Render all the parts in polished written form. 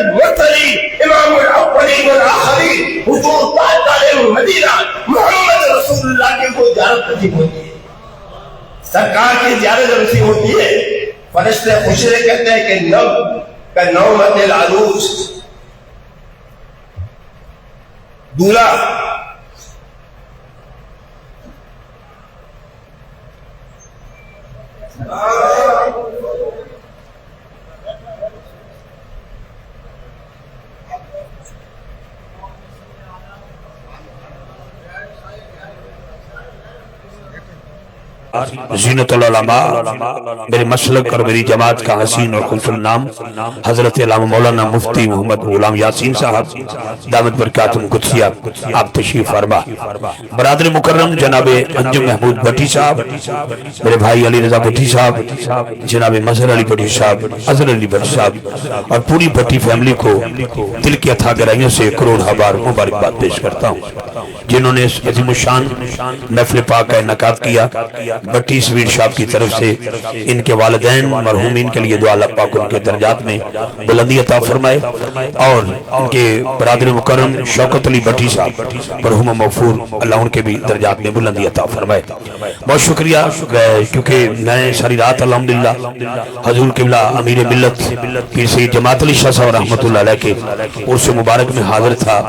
المرسلین امام الاولین والآخرین حضور تاجدار مدینہ محمد رسول اللہ کی کوئی زیارت نصیب ہوتی ہے، سرکار کی زیارت نصیب ہوتی ہے، فرشتے خوشی کہتے ہیں کہ نوم کا نومت العروس، دولہا زینت العلماء میرے مسلک اور میری جماعت کا حسین اور خلف النام حضرت علامہ مولانا مفتی محمد غلام یاسین صاحب دامت برکاتہم قدسیہ آپ تشریف فرما، برادر مکرم جناب انجم محمود بھٹی صاحب، میرے بھائی علی رضا بھٹی صاحب، جناب مظہر علی بھٹی صاحب، اظہر علی بھٹی صاحب اور پوری بھٹی فیملی کو دل کی اتھا گہرائیوں سے کروڑ بار مبارکباد پیش کرتا ہوں، جنہوں نے اس عظیم الشان محفل پاک کا انعقاد کیا۔ بھٹی سویٹ شاپ کی طرف سے ان کے والدین مرحومین کے لیے دعا اللہ پاک ان کے درجات میں بلندی عطا فرمائے، اور ان کے برادر مکرم شوکت علی بھٹی صاحب مرحوم مغفور اللہ ان کے بھی درجات میں بلندی عطا فرمائے۔ بہت شکریہ، کیونکہ میں ساری رات الحمدللہ حضور قبلہ امیر ملت پیر سید جماعت علی شاہ صاحب رحمۃ اللہ علیہ کے عرس مبارک میں حاضر تھا،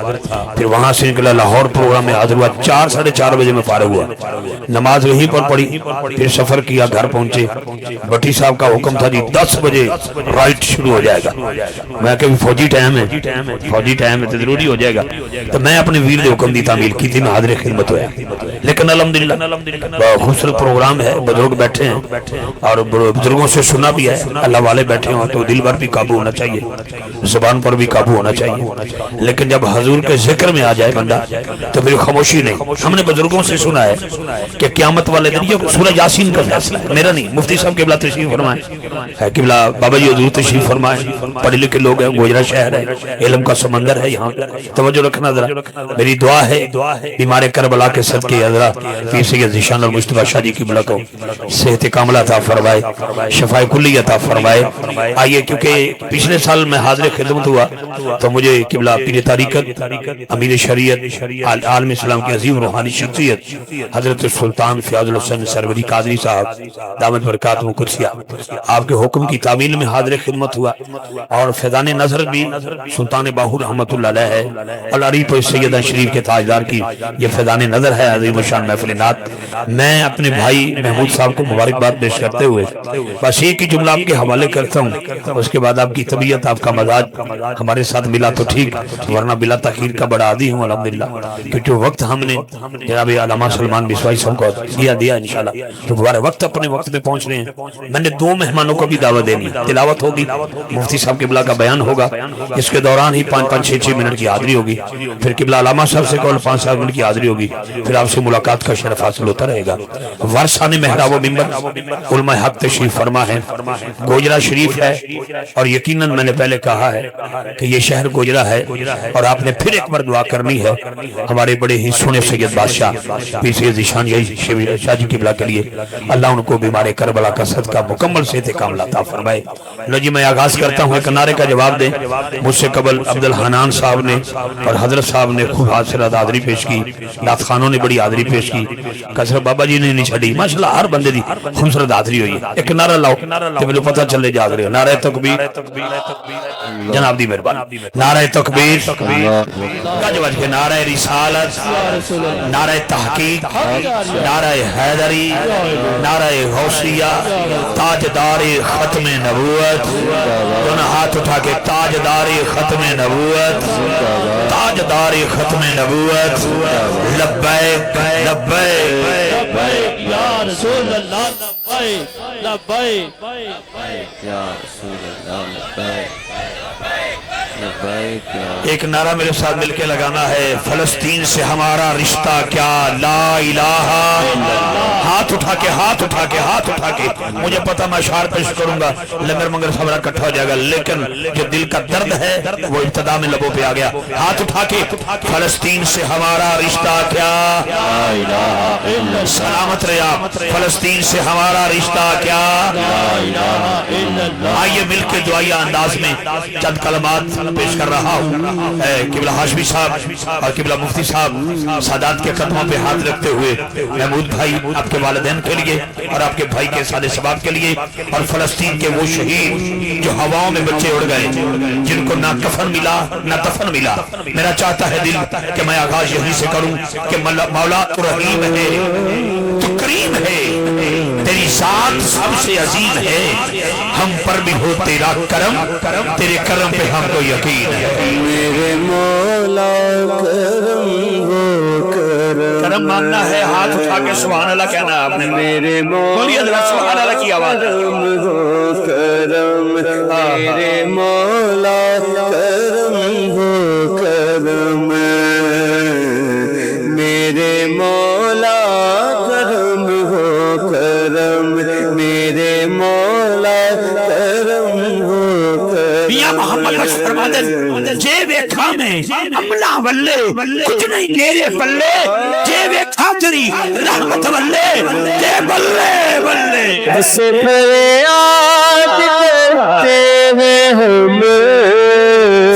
پھر وہاں سے نکلا لاہور پروگرام میں حاضر ہوا، 4:30 بجے میں فارغ ہوا، نماز وہیں پر پڑھی، پھر سفر کیا، گھر پہنچے، بھٹی صاحب کا حکم تھا جی 10 بجے رائٹ شروع ہو جائے گا، میں کہ فوجی ٹائم ہے تو ضروری ہو جائے گا، تو میں اپنے ویر دے حکم دی تعمیل کی تھی، میں حاضر خدمت ہویا، لیکن الحمدللہ خوبصورت پروگرام ہے، بزرگ بیٹھے ہیں اور بزرگوں سے سنا بھی ہے، اللہ والے بیٹھے ہوں تو دل پر بھی قابو ہونا چاہیے، زبان پر بھی قابو ہونا چاہیے، لیکن جب حضور کے ذکر میں آ جائے بندہ تو پھر خاموشی نہیں۔ ہم نے بزرگوں سے سنا ہے کہ قیامت والے دن یہ سورہ یاسین کا فیصلہ ہے، میرا نہیں، مفتی صاحب قبلہ تشریف فرمائیں، قبلہ بابا جی حضور تشریف فرمائیں، پڑھے لکھے لوگ ہیں، گوجرا شہر ہے، علم کا سمندر ہے، یہاں توجہ رکھنا ذرا، میری دعا ہے بیمار کربلا کے صدقے حضرات پیر سید ذیشان اور مصطفیٰ شاہ جی کی بلا کو صحت کاملہ عطا فرمائے، شفاء کلی عطا فرمائے۔ آئیے، کیونکہ پچھلے سال میں حاضر خدمت ہوا تو مجھے قبلہ پیر طریقت امیر شریعت عالم اسلام کی عظیم روحانی شخصیت حضرت سلطان فیاض الحسن سروری قادری صاحب دامت برکاتہم قدسیہ آپ کے حکم کی تعمیل میں حاضر خدمت ہوا، اور فیضان نظر بھی سلطان باہو رحمت اللہ علیہ ہے، العریف سیدہ شریف کے تاجدار کی یہ فیضان نظر ہے، عظیم الشان محفل نعت۔ میں اپنے بھائی محمود صاحب کو مبارکباد پیش کرتے ہوئے بس ایک ہی جملہ آپ کے حوالے کرتا ہوں، اس کے بعد آپ کی طبیعت آپ کا مزاج ہمارے ساتھ ملا تو ٹھیک، ورنہ بلا تاخیر کا بڑا عادی ہوں الحمدللہ، کیونکہ وقت ہم نے جناب علامہ سلمان بسوائی صاحب کو دیا انشاءاللہ، تو دوبارہ وقت اپنے وقت پہ پہنچ رہے ہیں۔ میں نے 2 مہمانوں کو بھی دعوت دینی، تلاوت ہوگی، مفتی صاحب قبلہ کا بیان ہوگا، اس کے دوران ہی 5-6 منٹ کی حاضری ہوگی، پھر قبلہ علامہ صاحب سے کول 5-7 منٹ کی حاضری ہوگی، پھر آپ سے ملاقات کا شرف حاصل ہوتا رہے گا۔ ورثان محراب و منبر علماء حق تشریف فرما ہے، گوجرا شریف ہے، اور یقیناً میں نے پہلے کہا ہے کہ یہ شہر گوجرا ہے، اور آپ نے پھر ایک بار دعا کرنی ہے ہمارے بڑے ہی سونے سید بادشاہ پیر سید ذیشان شاہ جی قبلہ کے لیے، اللہ ان کو بیمار کربلا کا صدقہ مکمل صحت کاملہ عطا فرمائے۔ لو جی میں آغاز کرتا ہوں، ایک نعرے کا جواب دیں، مجھ سے قبل عبدالحنان صاحب نے اور حضرت صاحب نے خوب حاضرات حاضری پیش کی، نعت خانوں نے بڑی حاضری پیش کی، کثر بابا جی نے نہیں چھڑی، ماشاءاللہ ہر بندے دی خوبصورت حاضری ہوئی ہے۔ ایک نعرہ لاؤ تو مجھے پتہ چلے جا رہے ہو، نعرہ تکبیر، جناب دی مہربانی، نعرہ تکبیر، گج وج کے نعرہ رسالت، نعرہ تحقیق، نعرہ حیدری، نعرہ غوثیہ، تاجدار ختم نبوت، دونوں ہاتھ اٹھا کے تاجدار ختم نبوت، تاجدار ختم نبوت، لبیک لبیک یا رسول اللہ، لبیک لبیک یا رسول اللہ، لبیک۔ ایک نعرہ میرے ساتھ مل کے لگانا ہے، فلسطین سے ہمارا رشتہ کیا، لا الہ، ہاتھ اٹھا کے ہاتھ اٹھا کے ہاتھ اٹھا کے، مجھے پتہ میں اشعار پیش کروں گا لمر منگر سمرا کٹھا ہو جائے گا، لیکن جو دل کا درد ہے وہ ابتدا میں لبوں پہ آ گیا، ہاتھ اٹھا کے فلسطین سے ہمارا رشتہ کیا، سلامت رہے آپ، فلسطین سے ہمارا رشتہ کیا، آئیے مل کے دعائیہ انداز میں چند کلمات پیش کر رہا ہوں قبلہ ہاشمی صاحب اور قبلہ مفتی صاحب سادات کے قدموں پہ ہاتھ رکھتے ہوئے محمود بھائی آپ کے والدین کے لیے اور آپ کے بھائی کے سادے شباب کے لیے اور فلسطین کے وہ شہید جو ہواؤں میں بچے اڑ گئے جن کو نہ کفن ملا نہ دفن ملا، میرا چاہتا ہے دل کہ میں آغاز یہیں سے کروں کہ مولا تو رحیم ہے، تو کریم ہے، تیری ذات سب سے عظیم ہے، ہم پر بھی ہو تیرا کرم، تیرے کرم پہ ہم کو یقین ہے۔ میرے مولا کرم ہو کرم، کرم ماننا ہے ہاتھ اٹھا کے سبحان اللہ کہنا ہے آپ نے، میرے بولیے ذرا سبحان اللہ کی آواز۔ کرم ہو کرم، میرے مولا کرم ہو کرم، میرے مولا کرم ہو کرم، میرے مولا کرم ہو کرم۔ میاں محمد بخش فرما دے جے ویکھا میں عملہ ولے کچھ نہیں تیرے پلے، جے ویکھا تیری رحمت ولے تے بلے بلے۔ بس فریاد کرتے ہیں ہم،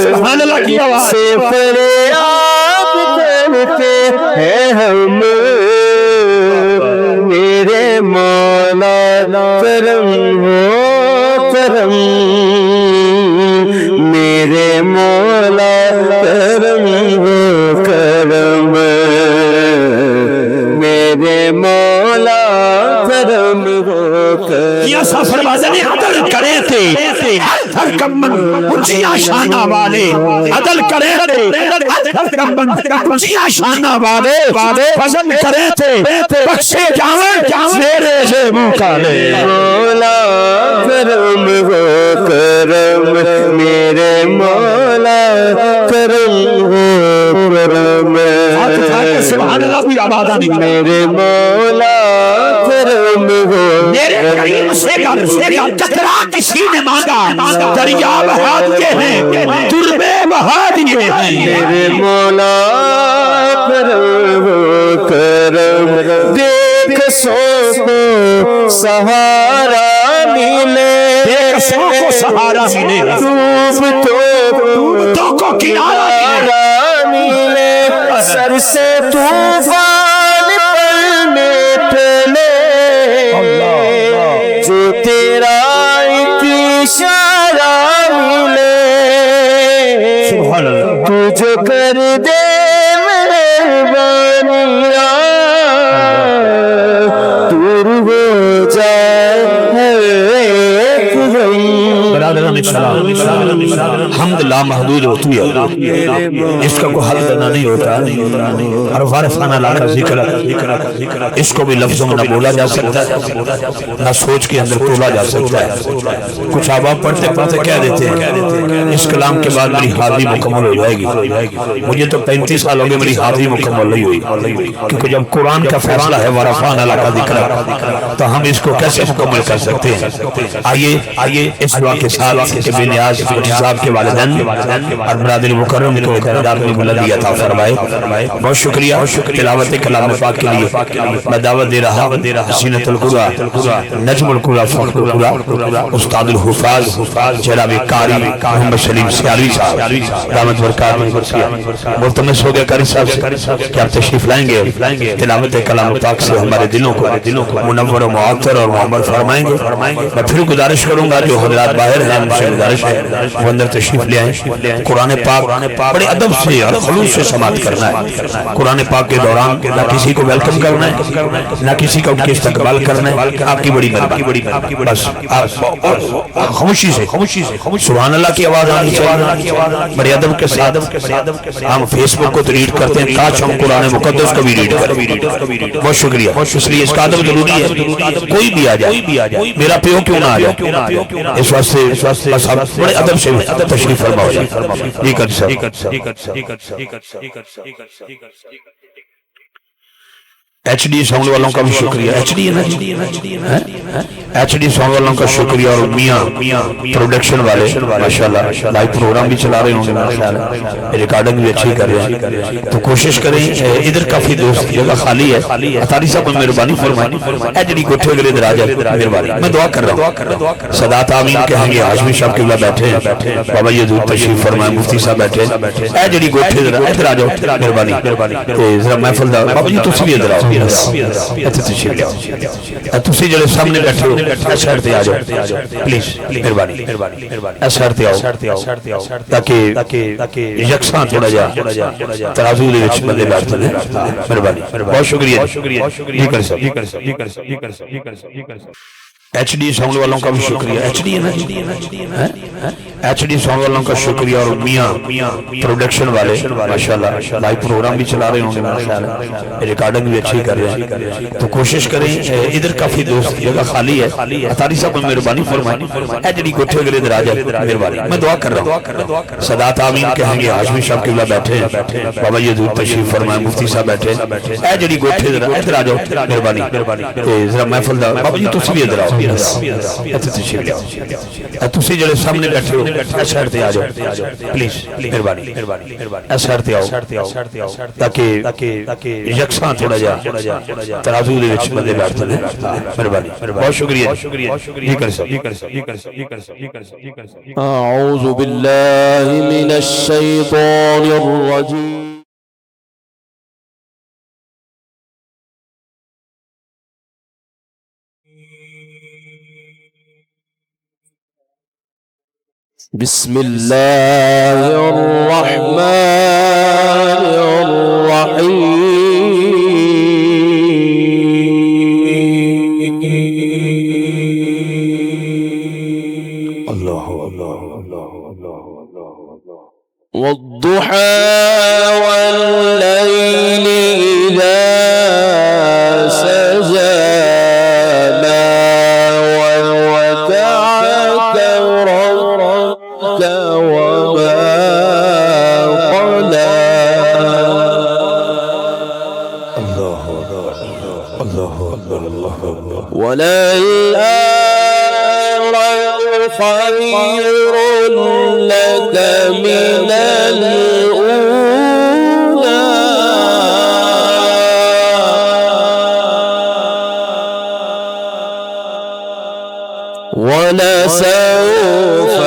سبحان اللہ کی آواز۔ سے فریاد کرتے ہیں ہم، میرے مولا کرم ہو کرم، میرے مولا کرم ہو کرم، میرے مولا کرم ہو کرم۔ یا سفر بازنے عدل کرے تھے ہر کمبن اونچیاں شانہ والے، عدل کرے تھے ہر کمبن اونچیاں شانہ والے، فضل کرے تھے بخشے جاویں میرے سے موقع لے۔ مولا کرم ہو کرم، میرے مولا کرم ہو کرم، سبحان اللہ کی آواز آنی، میرے مولا کرم ہو میرے کریم سے کترا کسی نے مانگا، دریا بہا دیے ہیں تربے بہا دیے ہیں۔ میرے مولا کرم ہو کرم، دیکھ سو کو سہارا ملے، دیکھ سو کو سہارا ملے، ڈوبتوں کو کنارہ ملے، سر سے طوفان پڑنے پھیلے، جو تیرا ایک اشارہ ملے، تو جو کر دے مہربانیاں، دور ہو جائے ایک غم۔ برادران اسلام، حمد لا محدود ہوتی ہے، اس کا کوئی حد کرنا نہیں ہوتا، اور وارثانہ لا کا ذکر اس کو بھی لفظوں میں نہ بولا جا سکتا ہے نہ سوچ کے اندر تولا جا سکتا ہے۔ کچھ آپ پڑھتے پڑھتے کہہ دیتے ہیں اس کلام کے بعد میری حاضری مکمل ہو جائے گی، مجھے تو 35 سال ہو گئے میری حاضری مکمل نہیں ہوئی، کیونکہ جب قرآن کا فیصلہ ہے ورفعنا لک ذکرک تو ہم اس کو کیسے مکمل کر سکتے ہیں۔ آئیے اس دعا کے ساتھ کہ بے نیاز صاحب کے والدین اور برادر مکرم کو درجات میں بلندی عطا فرمائے۔ بہت شکریہ تلاوت کلام پاک کے لیے میں دعوت دے رہا حسینۃ القرآ نجم القرآ فخر القرآ استاد الحفاظ جناب قاری محمد سلیم سیالوی صاحب دامت برکات ملتمس ہو گیا قاری صاحب سے کہ آپ تشریف لائیں گے، تلاوت کلام پاک سے ہمارے دلوں کو منور و معطر اور معمر فرمائیں گے۔ میں پھر گزارش کروں گا جو حضرات باہر ہیں ان سے گزارش ہے وہ اندر تشریف لے آئیں۔ قرآن پاک بڑے ادب سے اور خلوص سے سماعت کرنا ہے۔ قرآن پاک کے دوران نہ کسی کو ویلکم کرنا ہے نہ کسی کا ان کے استقبال کرنا ہے، آپ کی بڑی مہربانی، بس آپ خاموشی سے سبحان اللہ کی آواز آنی چاہیے، بڑے ادب کے ساتھ۔ ہم فیس بک کو تو ریڈ کرتے ہیں، کاش ہم قرآن مقدس کو بھی ریڈ کریں۔ بہت شکریہ، اس لیے اس کا ادب ضروری ہے، کوئی بھی آ جائے، میرا پیو کیوں نہ آ جائے، اس واسطے بس آپ بڑے ادب سے تشریف فرماؤ۔ یہ کر سکتے ایچ ڈی ساؤنڈ والوں کا بھی شکریہ. ایچ ڈی ہے نا جی؟ ایچ ڈی ساؤنڈ والوں کا شکریہ. اور میاں پروڈکشن والے ماشاءاللہ لائیو پروگرام بھی چلا رہے ہوں گے, ریکارڈنگ بھی اچھی کر رہے ہیں. تو کوشش کریں, ادھر کافی دوست جگہ خالی ہے. اطاری صاحب مہربانی فرمائیں ایچ ڈی کوٹھے اگر ادھر آ جائے مہربانی. میں دعا کر رہا ہوں, صدات آمین کہیں گے. ہاشمی صاحب قبلہ بیٹھے ہیں, بابا یزید تشریف فرمائیں, مفتی صاحب بیٹھے ہیں. ایچ ڈی کوٹھے ادھر آ جاؤ مہربانی. ذرا محفل دا بابا جی تسی بھی ادھر آؤ, اتنے تشریف لے. تسی جڑے سامنے بیٹھے ہو اس سائڈ تے آ جاؤ پلیز مہربانی. اس سائڈ تے آؤ تاکہ یکساں تھوڑا جا ترازو دے وچ بندے بیٹھتے ہیں. مہربانی, بہت شکریہ. جی کر سکتے. ایچ ڈی ساؤنڈ والوں کا بھی شکریہ. ایچ ڈی ہے نا جی؟ ایچ ڈی ساؤنڈ والوں کا شکریہ. اور میاں پروڈکشن والے ماشاءاللہ لائیو پروگرام بھی چلا رہے ہوں گے, ریکارڈنگ بھی اچھی کر رہے ہیں. تو کوشش کریں, ادھر کافی دوست جگہ خالی ہے. اطاری صاحب مہربانی فرمائیں ایچ ڈی کوٹھے اگر ادھر آ جائے مہربانی. میں دعا کر رہا ہوں, صدات آمین کہیں گے. ہاشمی صاحب قبلہ بیٹھے ہیں, بابا یزید تشریف فرمائیں, مفتی صاحب بیٹھے ہیں. ایچ ڈی کوٹھے ادھر آ جاؤ مہربانی. ذرا محفل دا بابا جی تسی بھی ادھر آؤ, اتنے تشریف لے. تسی جڑے سامنے بیٹھے ہو اس سائڈ تے آ جاؤ پلیز مہربانی. اس سائڈ تے آؤ تاکہ یکساں تھوڑا جا ترازو دے وچ بندے بیٹھتے ہیں. مہربانی, بہت شکریہ. جی کر سکتے. اعوذ باللہ من الشیطان الرجیم. بسم اللہ الرحمن الرحیم. والضحى والليل إذا سجى ما ودعك ربك وما قلى. وللآخرة خير لك من الأولى ولسوف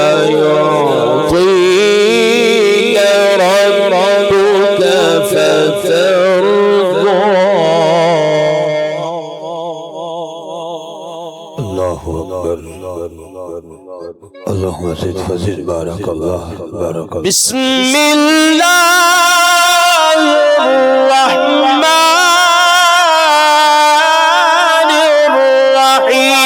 يعطيك ربك فترضى. الله أكبر. اللهم زد فزد. بارك الله. بسم الله الرحمن الرحيم.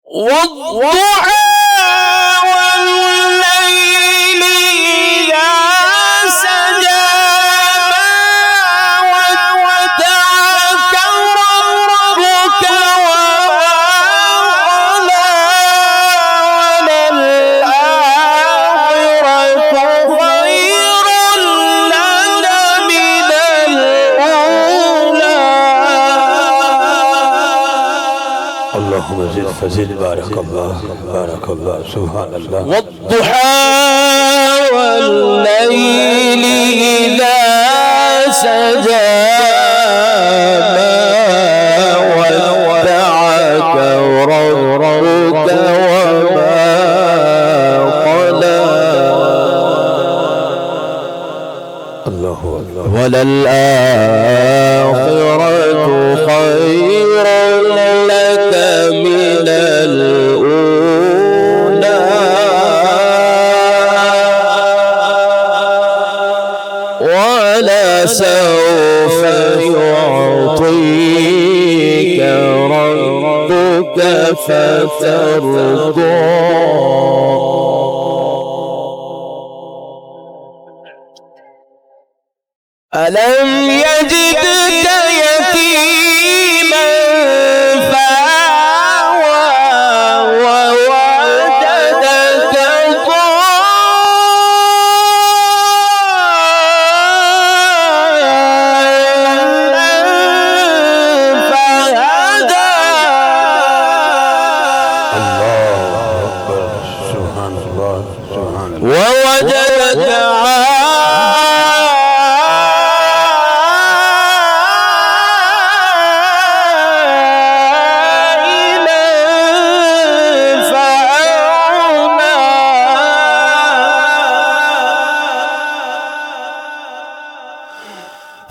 والضحى والليل إذا سجى ما ودعك ربك وما قلى. وللآخرة خير لك من الأولى. اللهم زد فزد. بارك الله. سبحان الله. والضحى والليل إذا سجى ما ودعك ربك وما قلى. الله أكبر. وللآخرة خير لك من الأولى ولسوف يعطيك ربك فترضى. ألم يجدك يتيما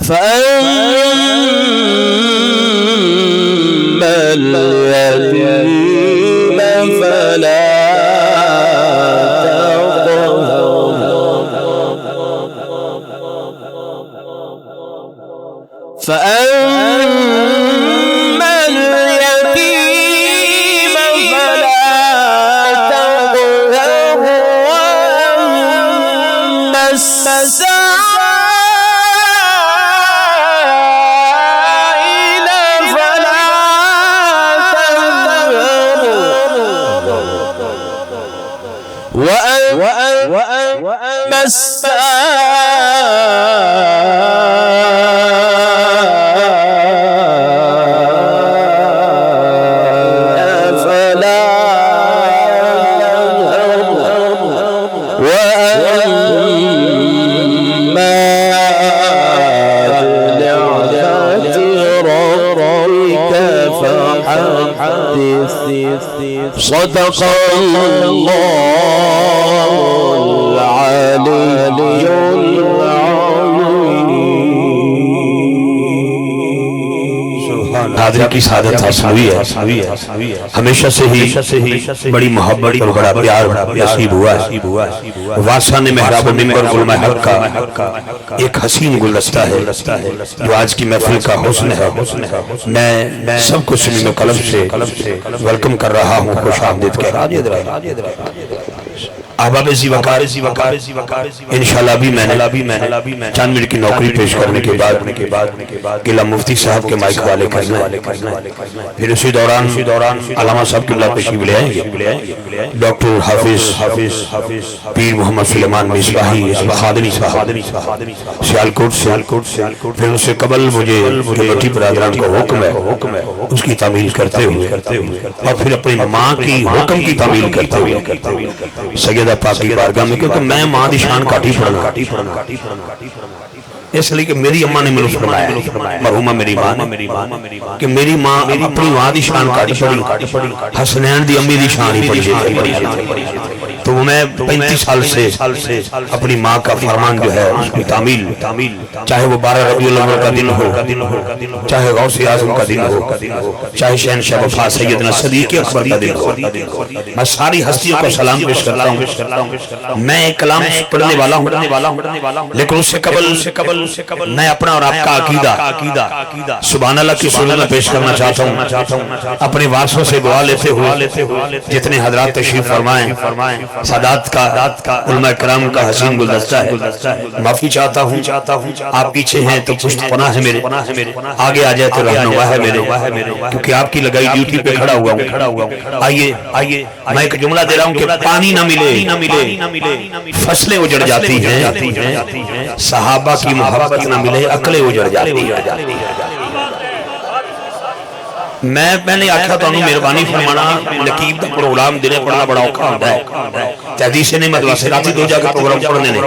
فأما اليتيم فلا فأما اليتيم فلا تقهر وأما السائل فلا تنهر وأما صدق الله العلي حاضر کی سعادت حاصل ہوئی ہے، ہمیشہ سے ہی بڑی محبت اور بڑا پیار نصیب ہوا ہے۔ واسع نے محراب و منبر علماء حق کا ایک حسین گلدستہ ہے جو آج کی محفل کا حسن ہے۔ میں سب کو سنین و قلم سے ویلکم کر رہا ہوں، خوش آمدید کہہ رہا ہوں۔ احباب ذی وقار انشاءاللہ بھی میں نے چند منٹ کی نوکری پیش کرنے کے بعد قلعہ مفتی صاحب کے مائک والے کرنا ہے، پھر اسی دوران علامہ صاحب قبلہ تشریف لے آئیں گے، ڈاکٹر حافظ پیر محمد سلیمان مصباحی خادری صاحب سیالکوٹ سے، پھر اس سے قبل مجھے کمیٹی برادران کو حکم ہے اس کی تعمیل کرتے ہوئے اور پھر اپنی ماں کی حکم کی تعمیل کرتے ہوئے سیدہ پاک کی بارگاہ میں، کیونکہ میں ماں دی شان کاٹی پڑھنا اس لیے کہ میری اماں نے مجھے فرمایا، مرحومہ میری ماں نے کہ میری ماں اپنی ماں دی شان کاٹی پڑھی، حسنین دی امی دی شان ہی پڑھی۔ تو میں 35 سال سے اپنی ماں کا فرمان جو ہے اس کی تعمیل، چاہے وہ 12 ربیع الاول کا دن ہو، چاہے غوث اعظم کا دن ہو، چاہے شہنشاہ وفا سیدنا صدیق اکبر کا دن ہو، میں ساری ہستیوں کو سلام پیش کرتا ہوں۔ میں ایک کلام پڑھنے والا ہوں، لیکن اس سے قبل میں اپنا اور آپ کا عقیدہ سبحان اللہ کی صورت میں پیش کرنا چاہتا ہوں، اپنے وارثوں سے دعا لیتے ہوئے جتنے حضرات تشریف فرمائیں، سادات کا علماء کرام کا حسین گلدستہ ہے، معافی چاہتا ہوں، آپ پیچھے ہیں تو پشت پناہ ہے میرے، آگے آ جائے تو رہنما ہے میرے، کیونکہ آپ کی لگائی ڈیوٹی پہ کھڑا ہوا ہوں۔ آئیے میں ایک جملہ دے رہا ہوں کہ پانی نہ ملے فصلیں اجڑ جاتی ہیں، صحابہ کی محبت نہ ملے عقلیں اجڑ جاتی ہیں۔ میں نے آکھا تو انہوں مہربانی فرمانا لکیب دا پروگرام دینے پڑھنا بڑا اوکھا ہوتا ہے، تحدیث سے نہیں مدواسے راتی دو جا کے پروگرام پڑھنے نے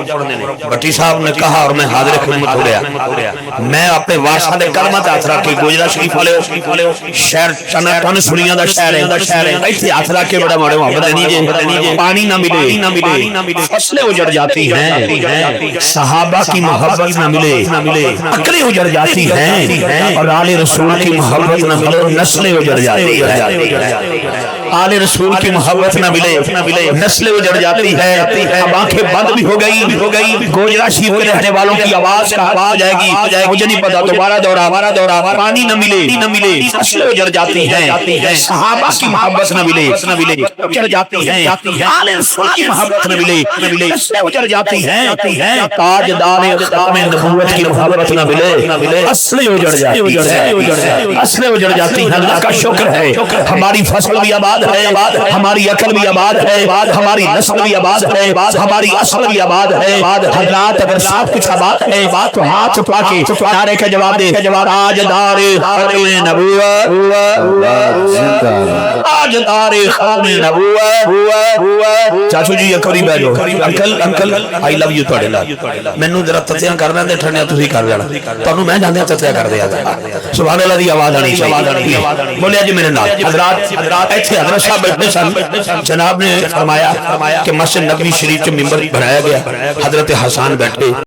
بٹی صاحب نے کہا اور میں حاضر خدمت ہو گیا۔ میں اپنے وارثہ دے کلمہ تے ہاتھ رکھ کے گوجرا شریف والے شہر چن سنیاں دا شہر ہے، ایتھے ہاتھ رکھ کے بڑا ماڑے محبت نہیں، پانی نہ ملے فصلیں اجڑ جاتی ہیں، صحابہ کی محبت نہ ملے عقلیں اجڑ جاتی ہیں، اور آل رسول کی محبت نہ ملے نسلیں اجڑ جاتی ہیں، آل رسول کی محبت نہ ملے نسلیں اجڑ جاتی ہے۔ اب آنکھیں بند بھی ہو گئی، گوجرا شریف کے رہنے والوں کی آواز کا آ جائے گی، مجھے نہیں پتا دوبارہ دورہ پانی نہ ملے نسلیں اجڑ جاتی ہیں، صحابہ کی محبت نہ ملے اجڑ جاتی ہیں، آل رسول کی محبت نہ ملے نسلیں اجڑ جاتی ہیں، تاجدار ختم نبوت کی محبت نہ ملے نسلیں اجڑ جاتی ہیں۔ اللہ کا شکر ہے ہماری فصل بھی آباد ہے، ہماری عقل بھی آباد ہے، ہماری نسل بھی آباد ہے، ہماری اصل بھی آباد ہے۔ حضرات اگر سب کچھ آباد ہے تو ہاتھ اٹھا کے نعرے کا جواب دے، تاجدار ختم نبوت، تاجدار ختم نبوت۔ چاچو جی اکبری بیٹھو، انکل آئی لو یو تواڈے نال، مینوں ذرا تتیاں کرنا تے ٹھنڈیاں تسی کر لینا، تانوں میں جاندے تتیاں کر دیا سبحان اللہ دی آواز آنی چاہیے، بولیا جی میرے نال۔ حضرات ایتھے حضرت صاحب بیٹھے سن، جناب نے فرمایا کہ مسجد نبوی شریف کے ممبر بنایا گیا، حضرت حسان بیٹھے